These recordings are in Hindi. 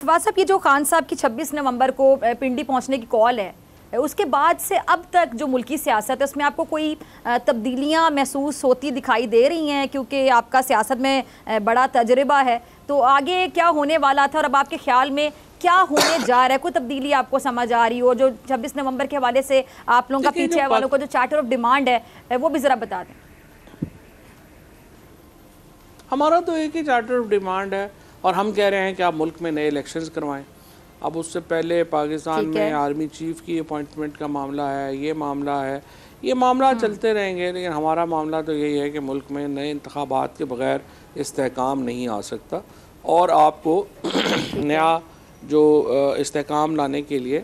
फवाद साहब, ये जो खान साहब की 26 नवंबर को पिंडी पहुंचने की कॉल है, उसके बाद से अब तक जो मुल्की सियासत है उसमें आपको कोई तब्दीलियां महसूस होती दिखाई दे रही हैं? क्योंकि आपका सियासत में बड़ा तजर्बा है, तो आगे क्या होने वाला था और अब आपके ख्याल में क्या होने जा रहा है? कोई तब्दीली आपको समझ आ रही हो? जो 26 नवंबर के हवाले से आप लोगों का पीछे वालों को जो चार्टर ऑफ डिमांड है वो भी ज़रा बता दें। हमारा तो एक ही चार्टर ऑफ डिमांड है और हम कह रहे हैं कि आप मुल्क में नए इलेक्शंस करवाएं। अब उससे पहले पाकिस्तान में आर्मी चीफ की अपॉइंटमेंट का मामला है, ये मामला चलते रहेंगे, लेकिन हमारा मामला तो यही है कि मुल्क में नए इंतखाबात के बग़ैर इस्तेहकाम नहीं आ सकता और आपको नया जो इस्तेहकाम लाने के लिए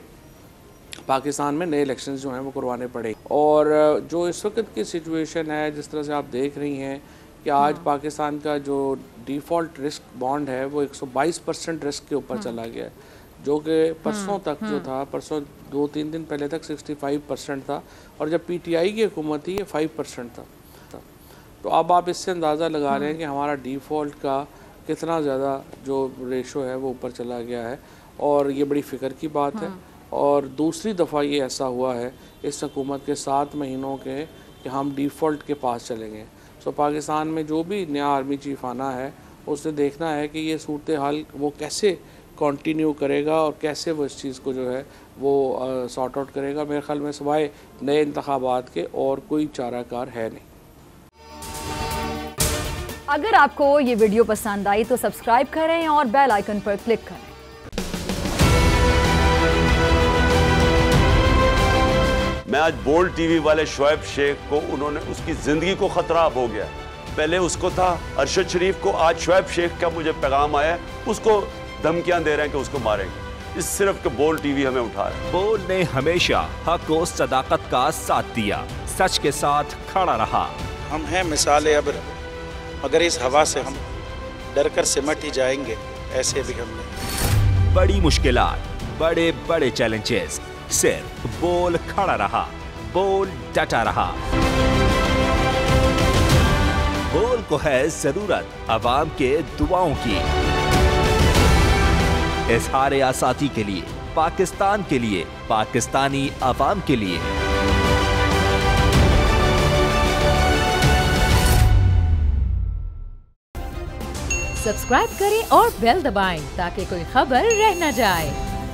पाकिस्तान में नए इलेक्शंस जो हैं वो करवाने पड़ेंगे। और जो इस वक्त की सिचुएशन है, जिस तरह से आप देख रही हैं कि आज पाकिस्तान का जो डिफ़ॉल्ट रिस्क बॉन्ड है वो 122% रिस्क के ऊपर चला गया है, जो कि परसों तक जो था, परसों 2-3 दिन पहले तक 65% था और जब पीटीआई की हुकूमत थी ये 5% था। तो अब आप इससे अंदाज़ा लगा रहे हैं कि हमारा डिफ़ॉल्ट का कितना ज़्यादा जो रेशो है वो ऊपर चला गया है और ये बड़ी फ़िक्र की बात है। और दूसरी दफ़ा ये ऐसा हुआ है इस हुकूमत के 7 महीनों के कि हम डिफ़ॉल्ट के पास चलेंगे। सो पाकिस्तान में जो भी नया आर्मी चीफ आना है उसने देखना है कि ये सूरत हाल वो कैसे कंटिन्यू करेगा और कैसे वो इस चीज़ को जो है वो सॉर्ट आउट करेगा। मेरे ख्याल में सिवाय नए इंतखाबात के और कोई चाराकार है नहीं। अगर आपको ये वीडियो पसंद आई तो सब्सक्राइब करें और बेल आइकन पर क्लिक करें। मैं आज बोल्ड टीवी वाले शोएब शेख को, उन्होंने उसकी ज़िंदगी को ख़तरा अब हो गया। पहले उसको था अरशद शरीफ को, आज शोएब शेख का मुझे पैगाम आया, उसको धमकियां दे रहे हैं कि उसको मारेंगे। इस सिर्फ के बोल्ड टीवी हमें उठा रहा है। बोल्ड ने हमेशा हक और सदाकत का साथ दिया, सच के साथ खड़ा रहा। हम हैं मिसाल अब्र, मगर इस हवा से हम डर कर सिमट ही जाएंगे, ऐसे भी हमने। बड़ी मुश्किलात, बड़े बड़े चैलेंजेस, सिर्फ बोल खड़ा रहा, बोल डटा रहा। बोल को है जरूरत अवाम के दुआओं की। इजहार आसाती के लिए, पाकिस्तान के लिए, पाकिस्तानी अवाम के लिए। सब्सक्राइब करें और बेल दबाएं ताकि कोई खबर रह न जाए।